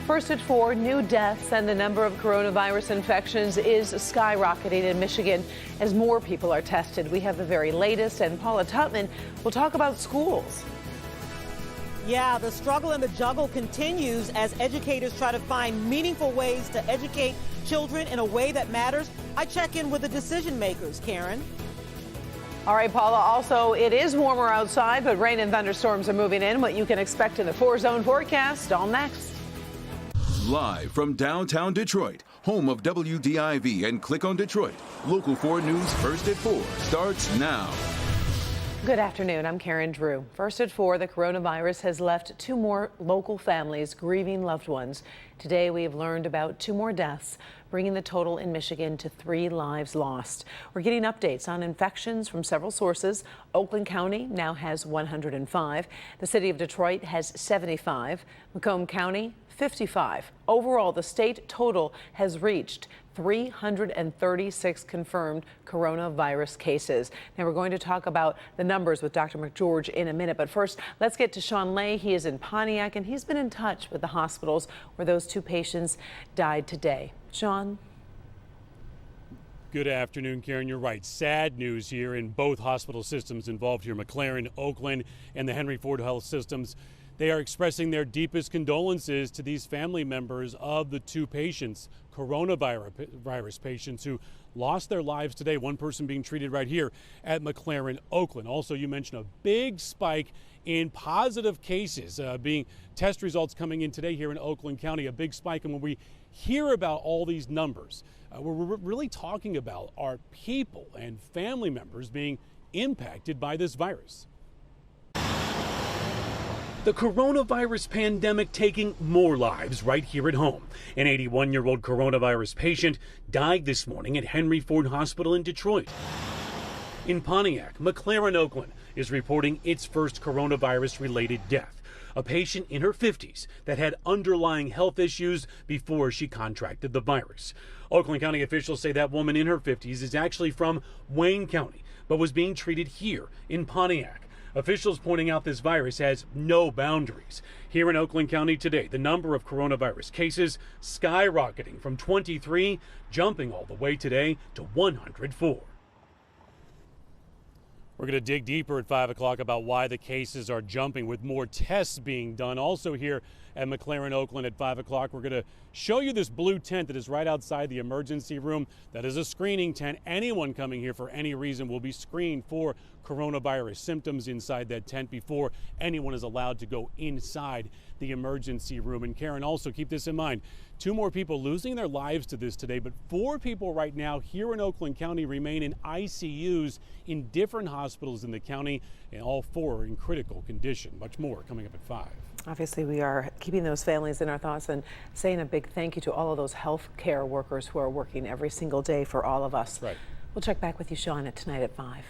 First at 4, new deaths and the number of coronavirus infections is skyrocketing in Michigan as more people are tested. We have the very latest, and Paula Tutman will talk about schools. Yeah, the struggle and the juggle continues as educators try to find meaningful ways to educate children in a way that matters. I check in with the decision makers, Karen. All right, Paula, also, it is warmer outside, but rain and thunderstorms are moving in. What you can expect in the 4-zone forecast, all next. Live from downtown Detroit, home of WDIV and Click on Detroit, Local 4 News First at 4 starts now. Good afternoon. I'm Karen Drew. First at 4, the coronavirus has left 2 more local families grieving loved ones. Today, we have learned about 2 more deaths, bringing the total in Michigan to 3 lives lost. We're getting updates on infections from several sources. Oakland County now has 105. The city of Detroit has 75. Macomb County, 55. Overall, the state total has reached 336 confirmed coronavirus cases. Now we're going to talk about the numbers with Dr. McGeorge in a minute, but first let's get to Sean Lay. He is in Pontiac and he's been in touch with the hospitals where those 2 patients died today. Sean? Good afternoon, Karen. You're right. Sad news here in both hospital systems involved here, McLaren, Oakland, and the Henry Ford Health Systems. They are expressing their deepest condolences to these family members of the 2 patients, coronavirus patients who lost their lives today. One person being treated right here at McLaren, Oakland. Also, you mentioned a big spike in positive cases, test results coming in today here in Oakland County, a big spike. And when we hear about all these numbers, we're really talking about our people and family members being impacted by this virus. The coronavirus pandemic taking more lives right here at home. An 81-year-old coronavirus patient died this morning at Henry Ford Hospital in Detroit. In Pontiac, McLaren, Oakland is reporting its first coronavirus-related death. A patient in her 50s that had underlying health issues before she contracted the virus. Oakland County officials say that woman in her 50s is actually from Wayne County, but was being treated here in Pontiac. Officials pointing out this virus has no boundaries. Here in Oakland County today, the number of coronavirus cases skyrocketing from 23, jumping all the way today to 104. We're going to dig deeper at 5 o'clock about why the cases are jumping with more tests being done. Also here at McLaren, Oakland at 5 o'clock, we're going to show you this blue tent that is right outside the emergency room. That is a screening tent. Anyone coming here for any reason will be screened for coronavirus symptoms inside that tent before anyone is allowed to go inside the emergency room. And Karen, also keep this in mind. 2 more people losing their lives to this today, but 4 people right now here in Oakland County remain in ICUs in different hospitals in the county, and all 4 are in critical condition. Much more coming up at 5. Obviously, we are keeping those families in our thoughts and saying a big thank you to all of those health care workers who are working every single day for all of us. Right. We'll check back with you, Sean, tonight at 5.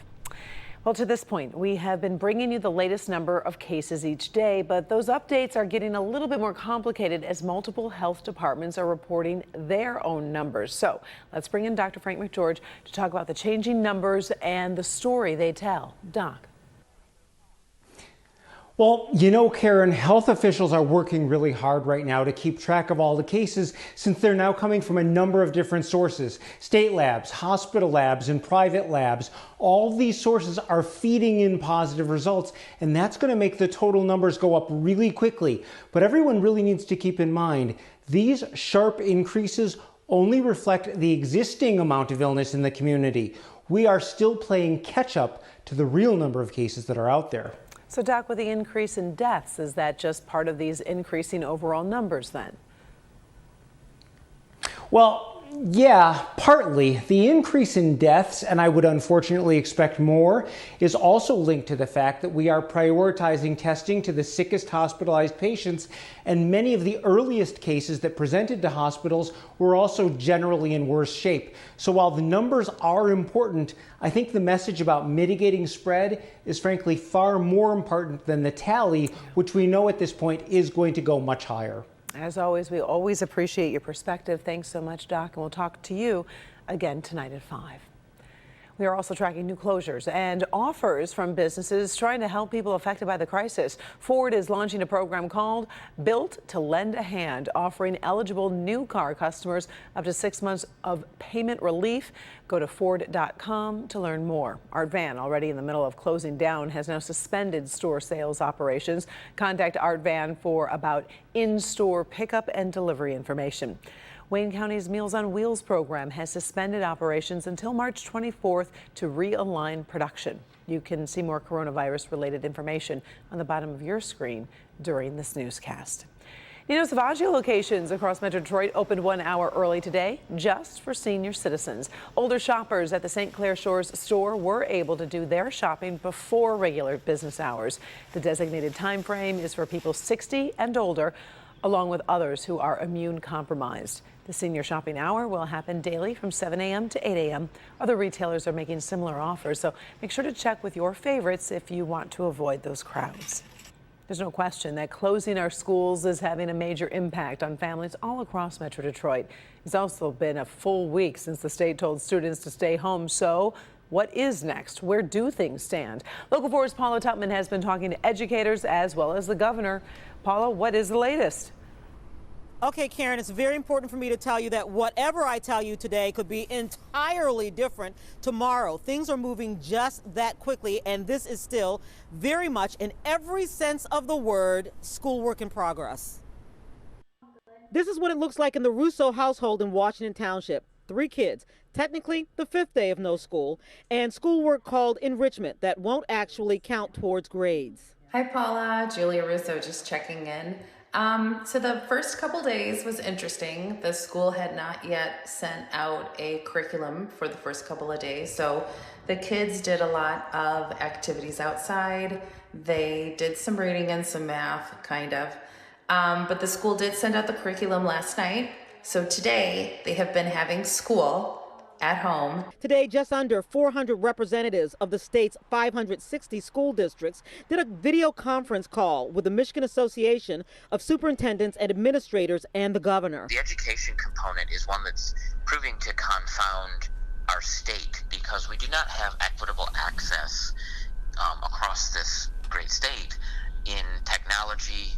Well, to this point, we have been bringing you the latest number of cases each day, but those updates are getting a little bit more complicated as multiple health departments are reporting their own numbers. So let's bring in Dr. Frank McGeorge to talk about the changing numbers and the story they tell. Doc. Well, you know, Karen, health officials are working really hard right now to keep track of all the cases since they're now coming from a number of different sources. State labs, hospital labs, and private labs. All these sources are feeding in positive results, and that's going to make the total numbers go up really quickly. But everyone really needs to keep in mind, these sharp increases only reflect the existing amount of illness in the community. We are still playing catch up to the real number of cases that are out there. So, Doc, with the increase in deaths, is that just part of these increasing overall numbers then? Well, yeah, partly. The increase in deaths, and I would unfortunately expect more, is also linked to the fact that we are prioritizing testing to the sickest hospitalized patients, and many of the earliest cases that presented to hospitals were also generally in worse shape. So while the numbers are important, I think the message about mitigating spread is frankly far more important than the tally, which we know at this point is going to go much higher. As always, we always appreciate your perspective. Thanks so much, Doc, and we'll talk to you again tonight at 5. We are also tracking new closures and offers from businesses trying to help people affected by the crisis. Ford is launching a program called Built to Lend a Hand, offering eligible new car customers up to 6 months of payment relief. Go to Ford.com to learn more. Art Van, already in the middle of closing down, has now suspended store sales operations. Contact Art Van for about in-store pickup and delivery information. Wayne County's Meals on Wheels program has suspended operations until March 24th to realign production. You can see more coronavirus-related information on the bottom of your screen during this newscast. Nino Savaggio locations across Metro Detroit opened 1 hour early today just for senior citizens. Older shoppers at the St. Clair Shores store were able to do their shopping before regular business hours. The designated time frame is for people 60 and older, along with others who are immune compromised. The senior shopping hour will happen daily from 7 a.m. to 8 a.m. Other retailers are making similar offers, so make sure to check with your favorites if you want to avoid those crowds. There's no question that closing our schools is having a major impact on families all across Metro Detroit. It's also been a full week since the state told students to stay home. So what is next? Where do things stand? Local 4's Paula Tutman has been talking to educators as well as the governor. Paula, what is the latest? Okay, Karen, it's very important for me to tell you that whatever I tell you today could be entirely different tomorrow. Things are moving just that quickly, and this is still very much, in every sense of the word, schoolwork in progress. This is what it looks like in the Russo household in Washington Township. 3 kids, technically the 5th day of no school, and schoolwork called enrichment that won't actually count towards grades. Hi Paula, Julia Russo just checking in. So the first couple days was interesting. The school had not yet sent out a curriculum for the first couple of days. So the kids did a lot of activities outside. They did some reading and some math, kind of. But the school did send out the curriculum last night. So today they have been having school at home. Today, just under 400 representatives of the state's 560 school districts did a video conference call with the Michigan Association of Superintendents and Administrators and the governor. The education component is one that's proving to confound our state because we do not have equitable access across this great state in technology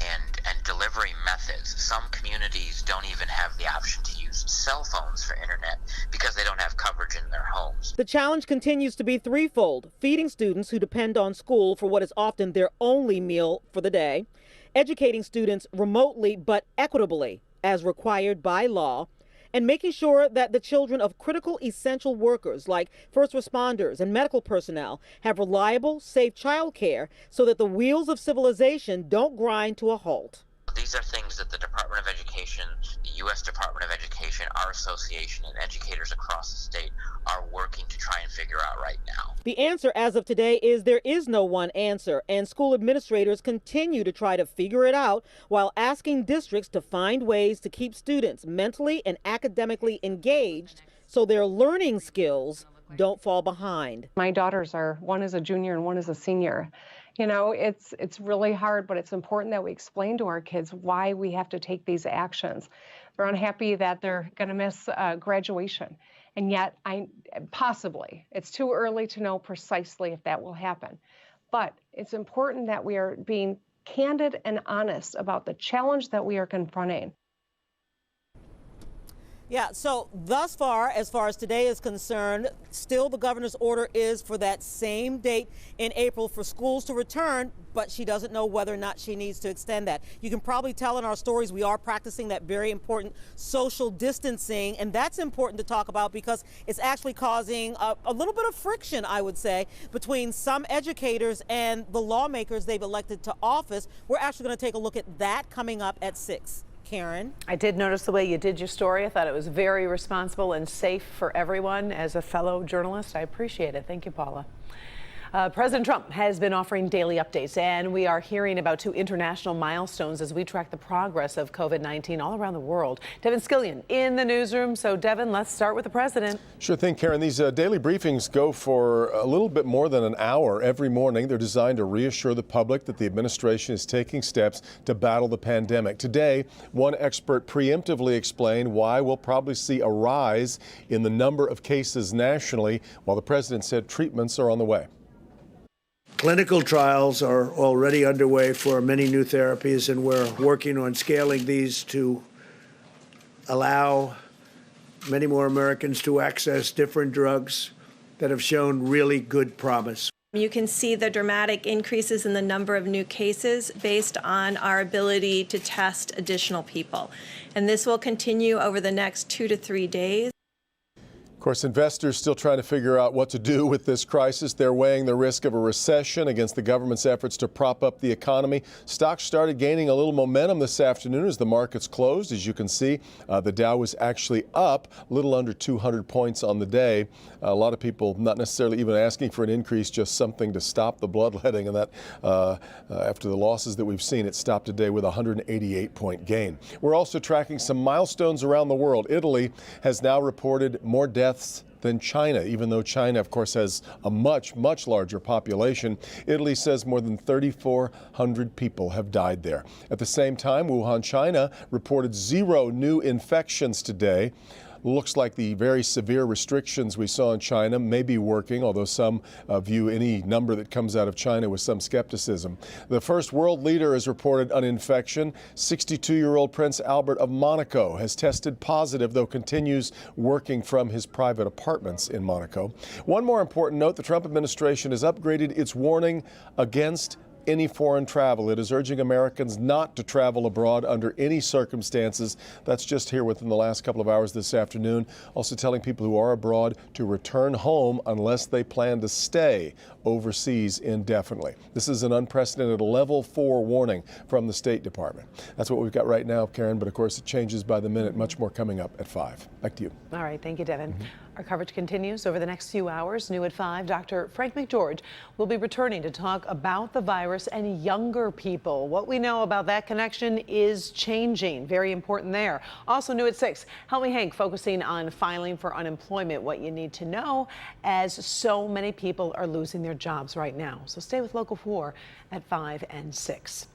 and delivery methods. Some communities don't even have the option to use cell phones for internet because they don't have coverage in their homes. The challenge continues to be threefold: feeding students who depend on school for what is often their only meal for the day, educating students remotely but equitably as required by law, and making sure that the children of critical essential workers like first responders and medical personnel have reliable, safe child care so that the wheels of civilization don't grind to a halt. These are things that the Department of Education, the U.S. Department of Education, our association, and educators across the state are working to try and figure out right now. The answer as of today is there is no one answer, and school administrators continue to try to figure it out while asking districts to find ways to keep students mentally and academically engaged so their learning skills don't fall behind. My daughters one is a junior and one is a senior. You know, it's really hard, but it's important that we explain to our kids why we have to take these actions. They're unhappy that they're going to miss graduation, and yet possibly it's too early to know precisely if that will happen. But it's important that we are being candid and honest about the challenge that we are confronting. Yeah, so thus far as today is concerned, still the governor's order is for that same date in April for schools to return, but she doesn't know whether or not she needs to extend that. You can probably tell in our stories we are practicing that very important social distancing, and that's important to talk about because it's actually causing a little bit of friction, I would say, between some educators and the lawmakers they've elected to office. We're actually going to take a look at that coming up at 6. Karen? I did notice the way you did your story. I thought it was very responsible and safe for everyone. As a fellow journalist, I appreciate it. Thank you, Paula. President Trump has been offering daily updates, and we are hearing about 2 international milestones as we track the progress of COVID-19 all around the world. Devin Scillian in the newsroom. So, Devin, let's start with the president. Sure thing, Karen. These daily briefings go for a little bit more than an hour every morning. They're designed to reassure the public that the administration is taking steps to battle the pandemic. Today, one expert preemptively explained why we'll probably see a rise in the number of cases nationally, while the president said treatments are on the way. Clinical trials are already underway for many new therapies, and we're working on scaling these to allow many more Americans to access different drugs that have shown really good promise. You can see the dramatic increases in the number of new cases based on our ability to test additional people. And this will continue over the next 2 to 3 days. Of course, investors still trying to figure out what to do with this crisis. They're weighing the risk of a recession against the government's efforts to prop up the economy. Stocks started gaining a little momentum this afternoon as the markets closed. As you can see, the Dow was actually up a little under 200 points on the day. A lot of people not necessarily even asking for an increase, just something to stop the bloodletting. And that after the losses that we've seen, it stopped today with a 188-point gain. We're also tracking some milestones around the world. Italy has now reported more deaths than China, even though China, of course, has a much, much larger population. Italy says more than 3,400 people have died there. At the same time, Wuhan, China, reported 0 new infections today. Looks like the very severe restrictions we saw in China may be working, although some view any number that comes out of China with some skepticism. The first world leader has reported an infection. 62-year-old Prince Albert of Monaco has tested positive, though continues working from his private apartments in Monaco. One more important note, the Trump administration has upgraded its warning against any foreign travel. It is urging Americans not to travel abroad under any circumstances. That's just here within the last couple of hours this afternoon. Also telling people who are abroad to return home unless they plan to stay overseas indefinitely. This is an unprecedented level 4 warning from the State Department. That's what we've got right now, Karen, but of course it changes by the minute. Much more coming up at 5. Back to you. All right. Thank you, Devin. Our coverage continues over the next few hours. New at 5, Dr. Frank McGeorge will be returning to talk about the virus and younger people. What we know about that connection is changing. Very important there. Also new at 6, Help Me Hank focusing on filing for unemployment, what you need to know as so many people are losing their jobs right now. So stay with Local 4 at 5 and 6.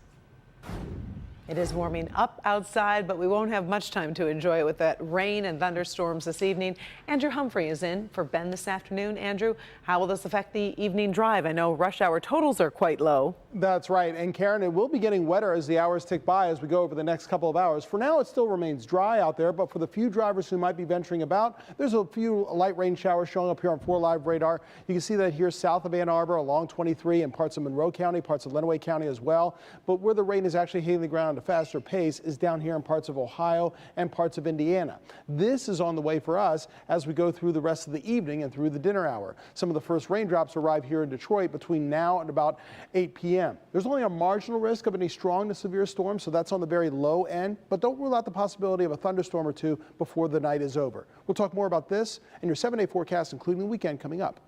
It is warming up outside, but we won't have much time to enjoy it with that rain and thunderstorms this evening. Andrew Humphrey is in for Ben this afternoon. Andrew, how will this affect the evening drive? I know rush hour totals are quite low. That's right. And Karen, it will be getting wetter as the hours tick by as we go over the next couple of hours. For now, it still remains dry out there, but for the few drivers who might be venturing about, there's a few light rain showers showing up here on 4 Live radar. You can see that here south of Ann Arbor, along 23, and parts of Monroe County, parts of Lenawee County as well. But where the rain is actually hitting the ground at a faster pace is down here in parts of Ohio and parts of Indiana. This is on the way for us as we go through the rest of the evening and through the dinner hour. Some of the first raindrops arrive here in Detroit between now and about 8 p.m. There's only a marginal risk of any strong to severe storms, so that's on the very low end, but don't rule out the possibility of a thunderstorm or two before the night is over. We'll talk more about this and your 7-day forecast, including the weekend coming up.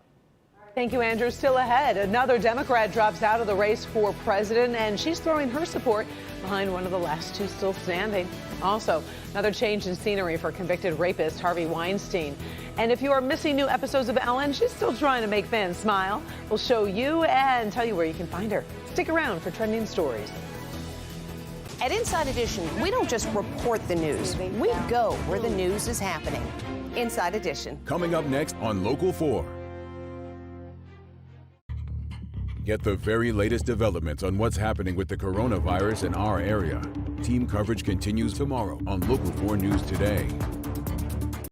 Thank you, Andrew. Still ahead, another Democrat drops out of the race for president, and she's throwing her support behind one of the last 2 still standing. Also, another change in scenery for convicted rapist Harvey Weinstein. And if you are missing new episodes of Ellen, she's still trying to make fans smile. We'll show you and tell you where you can find her. Stick around for trending stories. At Inside Edition, we don't just report the news. We go where the news is happening. Inside Edition. Coming up next on Local 4. Get the very latest developments on what's happening with the coronavirus in our area. Team coverage continues tomorrow on Local 4 News Today.